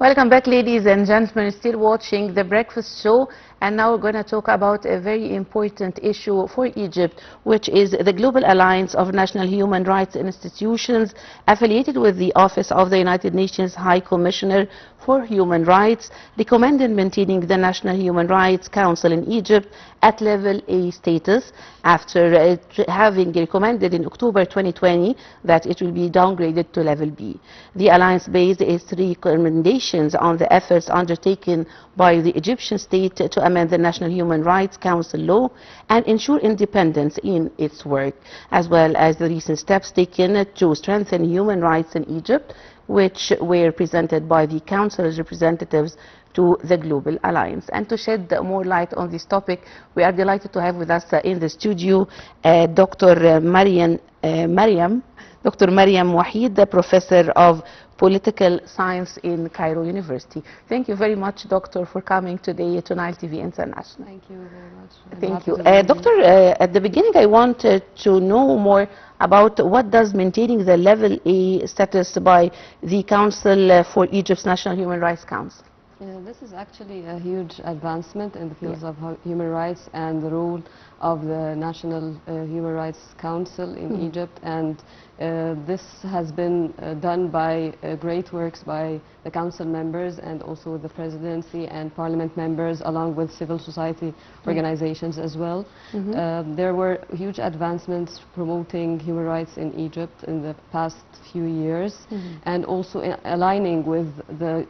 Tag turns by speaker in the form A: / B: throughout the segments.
A: Welcome back, ladies and gentlemen. Still watching The Breakfast Show, and now we're going to talk about a very important issue for Egypt, which is the Global Alliance of National Human Rights Institutions, affiliated with the Office of the United Nations High Commissioner for Human Rights, recommended maintaining the National Human Rights Council in Egypt at level A status after having recommended in October 2020 that it will be downgraded to level B. The alliance based its recommendations on the efforts undertaken by the Egyptian state to amend the National Human Rights Council law and ensure independence in its work, as well as the recent steps taken to strengthen human rights in Egypt, which were presented by the Council's representatives to the Global Alliance. And to shed more light on this topic, we are delighted to have with us in the studio Dr. Mariam, Wahid, the Professor of Political Science in Cairo University. Thank you very much, Doctor, for coming today to Nile TV International.
B: Thank you very much.
A: Thank you. Doctor, at the beginning I wanted to know more about what does maintaining the level A status by the Council for Egypt's National Human Rights Council.
B: This is actually a huge advancement in the fields of human rights and the role of the National Human Rights Council in Egypt, and this has been done by great works by the council members and also the presidency and parliament members, along with civil society organizations as well. There were huge advancements promoting human rights in Egypt in the past few years, and also aligning with the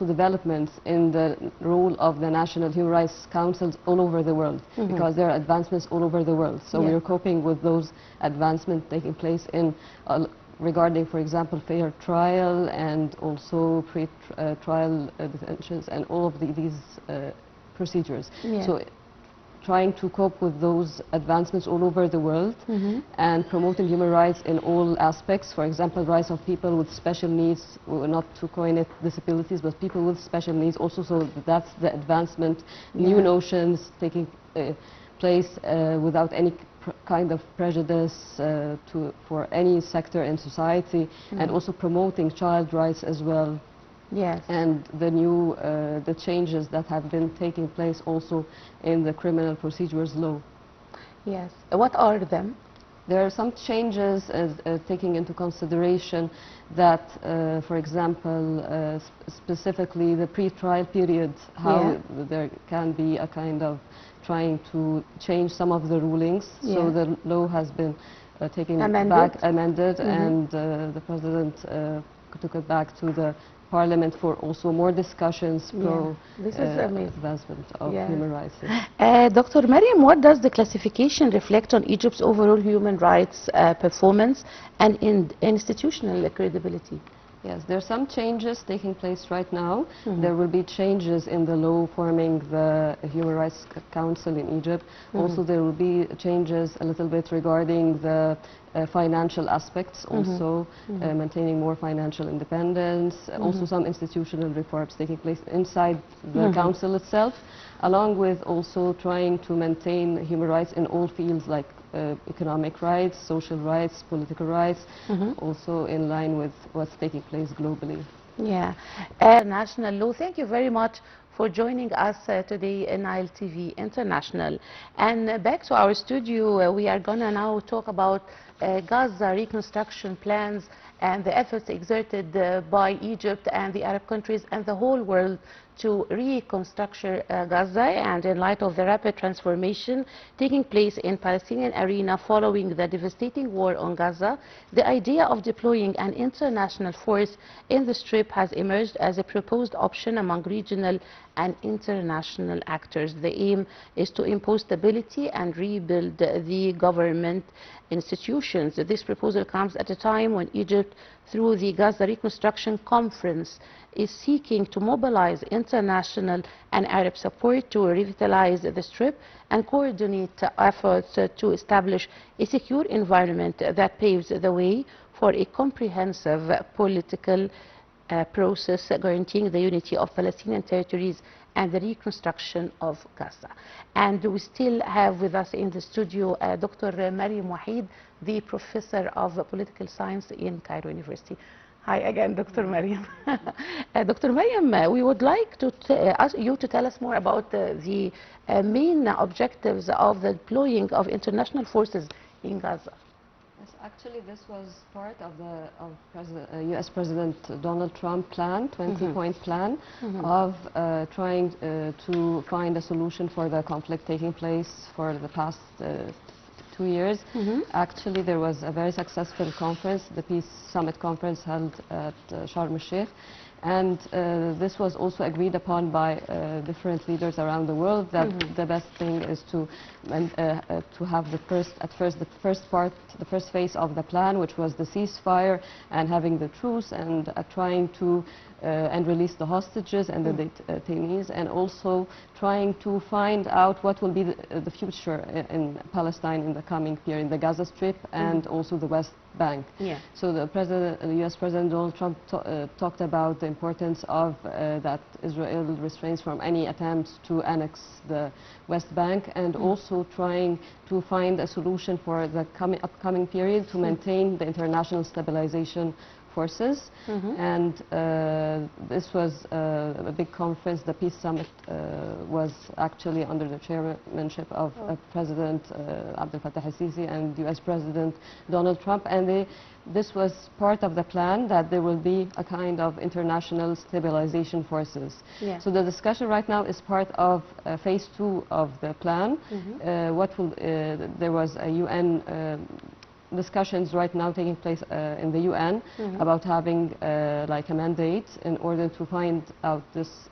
B: developments in the role of the National Human Rights Councils all over the world, because there are advancements all over the world. So we are coping with those advancements taking place in regarding, for example, fair trial and also pre-trial detentions and all of these procedures. So trying to cope with those advancements all over the world and promoting human rights in all aspects. For example, rights of people with special needs, not to coin it disabilities, but people with special needs also. So that's the advancement, new notions taking place without any kind of prejudice for any sector in society, and also promoting child rights as well. Yes. And the new the changes that have been taking place also in the criminal procedures law.
A: Yes. What are them?
B: There are some changes taking into consideration that, for example, specifically the pre-trial period, how there can be a kind of trying to change some of the rulings. So the law has been amended, and the president took it back to the Parliament for also more discussions pro advancement of human rights.
A: Dr. Mariam, what does the classification reflect on Egypt's overall human rights performance and institutional credibility?
B: Yes, there are some changes taking place right now. There will be changes in the law forming the Human Rights Council in Egypt. Also, there will be changes a little bit regarding the financial aspects, also maintaining more financial independence, also some institutional reforms taking place inside the council itself, along with also trying to maintain human rights in all fields like economic rights, social rights, political rights, also in line with what's taking place globally.
A: Yeah. National law, thank you very much for joining us today in Nile TV International. And back to our studio, we are going to now talk about Gaza reconstruction plans and the efforts exerted by Egypt and the Arab countries and the whole world to reconstruct Gaza, and in light of the rapid transformation taking place in Palestinian arena following the devastating war on Gaza, the idea of deploying an international force in the Strip has emerged as a proposed option among regional and international actors. The aim is to impose stability and rebuild the government institutions. This proposal comes at a time when Egypt, through the Gaza Reconstruction Conference, is seeking to mobilize international and Arab support to revitalize the Strip and coordinate efforts to establish a secure environment that paves the way for a comprehensive political process guaranteeing the unity of Palestinian territories and the reconstruction of Gaza. And we still have with us in the studio Dr. Mariam Wahid, the Professor of Political Science in Cairo University. Hi again, Dr. Mariam. Dr. Mariam, we would like to ask you to tell us more about the main objectives of the deploying of international forces in Gaza.
B: Yes, actually, this was part of the U.S. President Donald Trump plan, 20-point plan, of trying to find a solution for the conflict taking place for the past 2 years. Actually, there was a very successful conference, the Peace Summit Conference held at Sharm el-Sheikh. And this was also agreed upon by different leaders around the world, that the best thing is to have the first phase of the plan, which was the ceasefire and having the truce and trying to and release the hostages and the detainees, and also trying to find out what will be the future in Palestine in the coming period, in the Gaza Strip and also the West Bank.
A: Yeah.
B: So the U.S. President Donald Trump talked about the importance of that Israel restrains from any attempts to annex the West Bank, and also trying to find a solution for the upcoming period to maintain the international stabilization forces. And this was a big conference. The Peace Summit was actually under the chairmanship of President Abdel Fattah al-Sisi and U.S. President Donald Trump, and this was part of the plan that there will be a kind of international stabilization forces.
A: Yeah.
B: So the discussion right now is part of phase 2 of the plan. There was a UN discussions right now taking place in the UN about having like a mandate in order to find out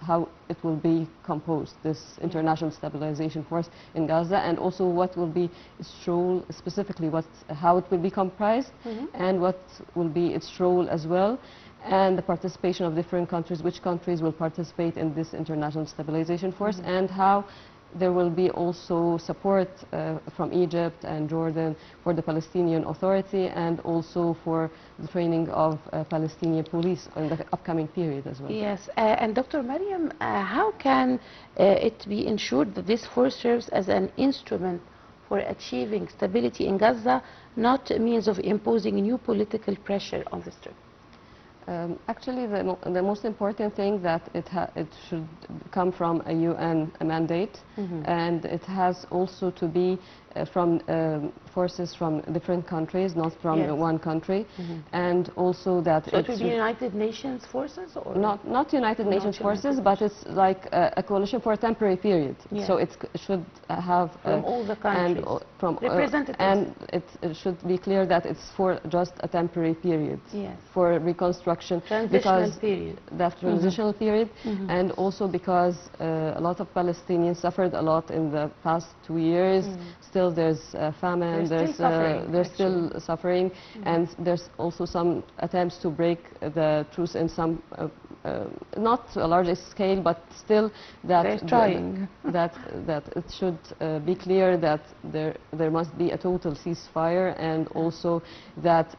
B: how it will be composed, this international stabilization force in Gaza, and also what will be its role, specifically how it will be comprised, and what will be its role as well, and the participation of different countries, which countries will participate in this international stabilization force, and how there will be also support from Egypt and Jordan for the Palestinian Authority, and also for the training of Palestinian police in the upcoming period as well.
A: Yes, and Dr. Mariam, how can it be ensured that this force serves as an instrument for achieving stability in Gaza, not a means of imposing new political pressure on the Strip?
B: Actually, the most important thing that it should come from a UN mandate, and it has also to be from forces from different countries, not from one country, and also that
A: so it will be United Nations forces, or
B: not United Nations forces, but it's like a coalition for a temporary period. So it should have
A: from all the countries,
B: and from
A: representatives,
B: and it should be clear that it's for just a temporary period, for reconstruction,
A: transitional period.
B: That transitional period, and also because a lot of Palestinians suffered a lot in the past 2 years. Still there's famine, there's still suffering, and there's also some attempts to break the truce in some, not to a larger scale, but still that that it should be clear that there must be a total ceasefire, and also that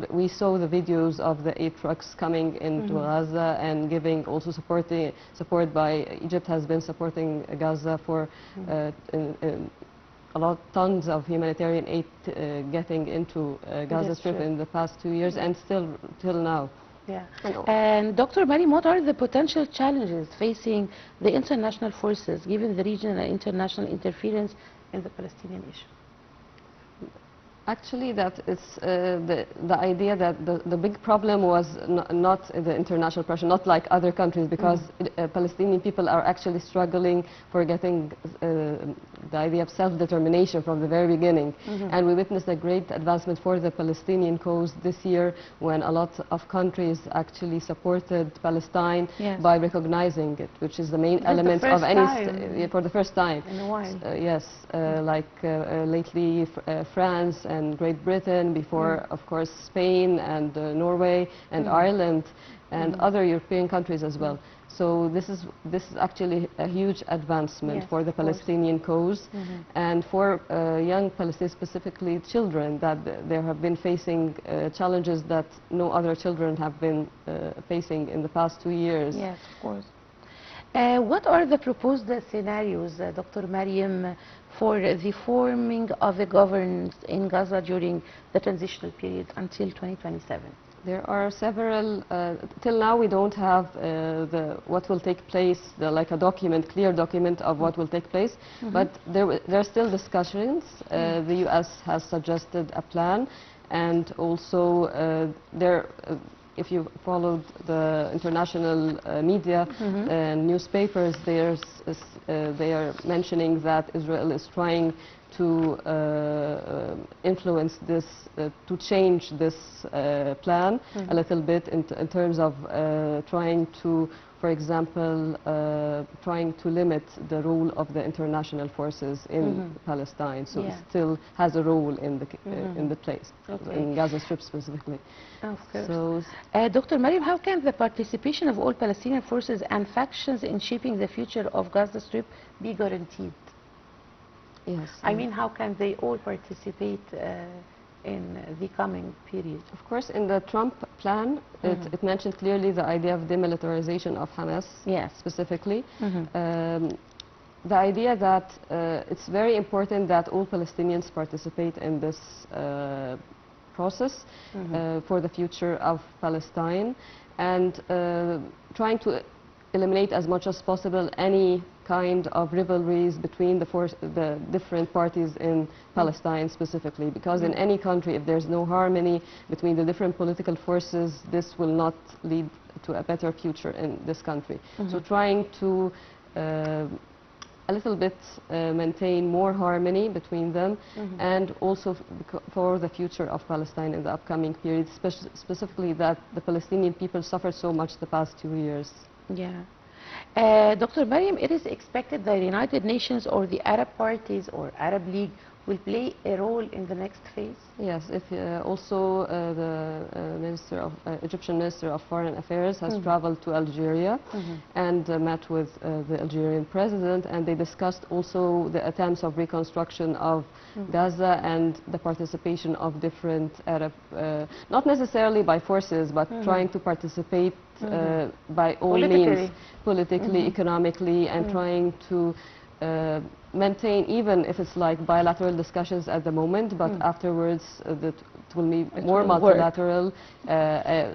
B: we saw the videos of the 8 trucks coming into Gaza and giving also support by Egypt has been supporting Gaza for tons of humanitarian aid getting into Gaza Strip in the past 2 years, and still till now.
A: Yeah. And Dr. Mariam, what are the potential challenges facing the international forces, given the regional and international interference in the Palestinian issue?
B: Actually, that it's the idea that the big problem was not the international pressure, not like other countries, because Palestinian people are actually struggling for getting the idea of self-determination from the very beginning. And we witnessed a great advancement for the Palestinian cause this year, when a lot of countries actually supported Palestine by recognizing it, which is the main element of any for the first time.
A: In a while.
B: Yes, like lately France and Great Britain, before of course Spain and Norway and Ireland and other European countries as well. So this is actually a huge advancement for the Palestinian cause, and for young Palestinians, specifically children, that they have been facing challenges that no other children have been facing in the past 2 years.
A: Yes, of course. What are the proposed scenarios, Dr. Mariam, for the forming of a governance in Gaza during the transitional period until 2027?
B: There are several, till now we don't have what will take place, like a document, clear document of what will take place, but there are still discussions. The US has suggested a plan, and also if you followed the international media and newspapers, they are mentioning that Israel is trying to influence this, to change this plan a little bit in terms of trying to, for example, trying to limit the role of the international forces in Palestine. So it still has a role in the place, in Gaza Strip specifically.
A: Of course.
B: So,
A: Dr. Mariam, how can the participation of all Palestinian forces and factions in shaping the future of Gaza Strip be guaranteed?
B: yes.
A: I mean, how can they all participate in the coming period?
B: Of course, in the Trump plan, it mentioned clearly the idea of demilitarization of Hamas, specifically. The idea that it's very important that all Palestinians participate in this process for the future of Palestine, and trying to eliminate as much as possible any kind of rivalries between the different parties in Palestine specifically, because in any country, if there's no harmony between the different political forces, this will not lead to a better future in this country. So trying to a little bit maintain more harmony between them, and also for the future of Palestine in the upcoming period, specifically that the Palestinian people suffered so much the past 2 years.
A: Yeah. Dr. Mariam, it is expected that the United Nations or the Arab parties or Arab League will play a role in the next phase?
B: Yes, also the Egyptian Minister of Foreign Affairs has traveled to Algeria and met with the Algerian president, and they discussed also the attempts of reconstruction of Gaza and the participation of different Arab, not necessarily by forces, but trying to participate by all means, politically, economically, and trying to maintain, even if it's like bilateral discussions at the moment, but afterwards that it will be more multilateral,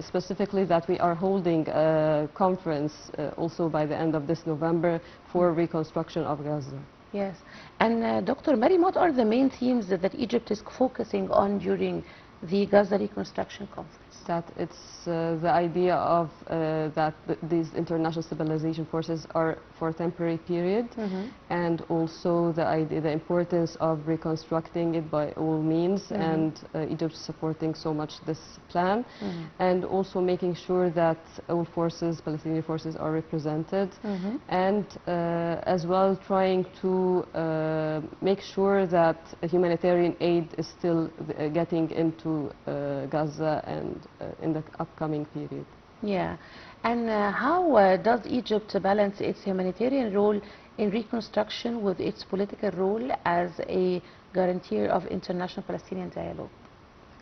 B: specifically that we are holding a conference also by the end of this November for reconstruction of Gaza.
A: Yes. And Dr. Mariam, what are the main themes that Egypt is focusing on during the Gaza reconstruction conference?
B: That it's the idea of that these international stabilization forces are for a temporary period, and also the importance of reconstructing it by all means, and Egypt supporting so much this plan, and also making sure that all forces, Palestinian forces, are represented, and as well trying to make sure that humanitarian aid is still getting into Gaza and in the upcoming period.
A: Yeah. And how does Egypt balance its humanitarian role in reconstruction with its political role as a guarantor of international Palestinian dialogue?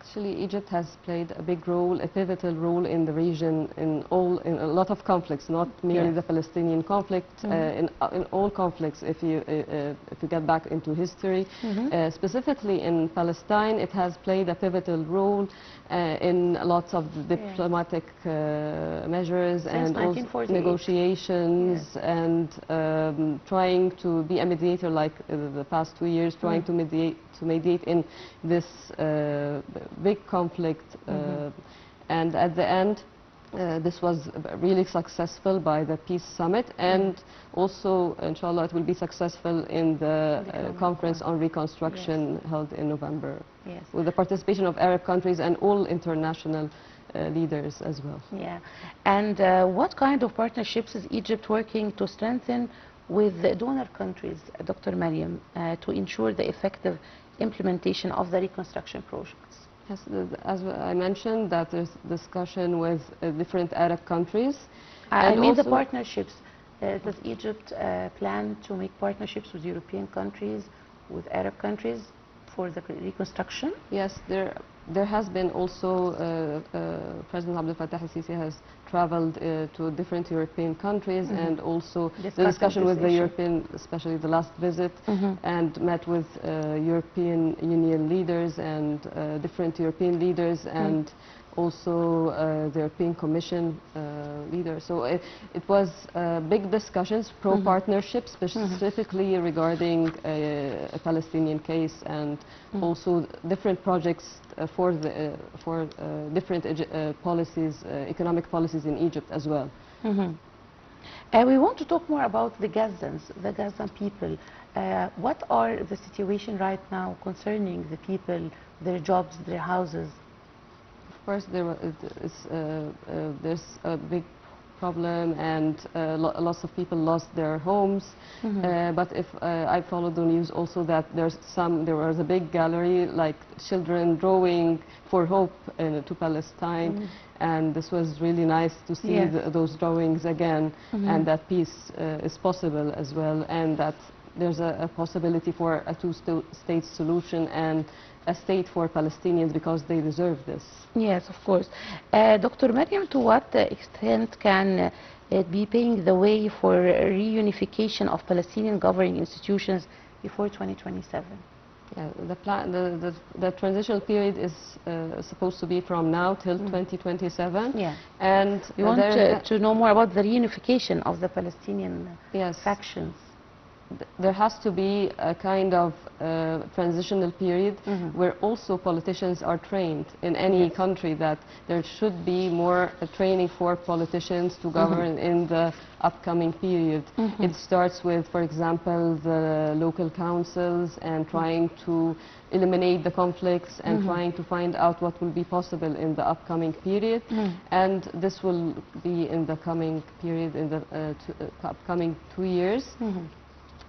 B: Actually, Egypt has played a big role, a pivotal role in the region in a lot of conflicts, not merely the Palestinian conflict, in all conflicts. If you get back into history, specifically in Palestine, it has played a pivotal role in lots of diplomatic measures and negotiations, and trying to be a mediator, like the past 2 years, trying to mediate in this big conflict, and at the end this was really successful by the peace summit, and also inshallah it will be successful in the conference on reconstruction held in November, with the participation of Arab countries and all international leaders as well.
A: Yeah. And what kind of partnerships is Egypt working to strengthen with the donor countries, Dr. Mariam, to ensure the effective implementation of the reconstruction projects?
B: Yes, as I mentioned, that there's discussion with different Arab countries.
A: I mean the partnerships. Does Egypt plan to make partnerships with European countries, with Arab countries for the reconstruction?
B: Yes, there has been also, President Abdel Fattah al-Sisi has traveled to different European countries, and also the discussion with the European, especially the last visit, and met with European Union leaders and different European leaders, and also the European Commission leader. So it was big discussions, pro-partnership, specifically regarding a Palestinian case, and also different projects for different policies, economic policies in Egypt as well.
A: We want to talk more about the Gazans, the Gazan people. What are the situation right now concerning the people, their jobs, their houses?
B: Of course, there's a big problem, and lots of people lost their homes. But if I followed the news also that there was a big gallery, like children drawing for hope to Palestine, and this was really nice to see those drawings again, and that peace is possible as well, and that there's a possibility for a two-state solution and a state for Palestinians, because they deserve this.
A: Yes, of course. Dr. Mariam, to what extent can it be paving the way for reunification of Palestinian governing institutions before 2027?
B: Yeah, the transitional period is supposed to be from now till 2027.
A: Yeah.
B: And
A: we want to know more about the reunification of the Palestinian factions.
B: There has to be a kind of transitional period where also politicians are trained in any country, that there should be more training for politicians to govern in the upcoming period. It starts with, for example, the local councils, and trying to eliminate the conflicts, and trying to find out what will be possible in the upcoming period. And this will be in the coming period, in the upcoming 2 years.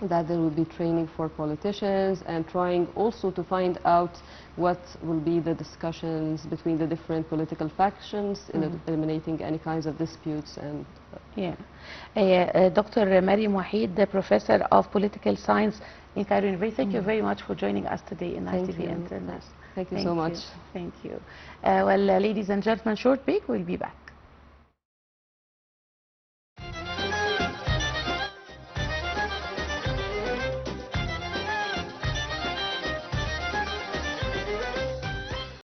B: That there will be training for politicians, and trying also to find out what will be the discussions between the different political factions, in eliminating any kinds of disputes. And
A: Dr. Mariam Wahid, the Professor of Political Science in Cairo University, thank you very much for joining us today in Nile TV International.
B: Thank you so much.
A: Thank you. Well, ladies and gentlemen, short break, we'll be back.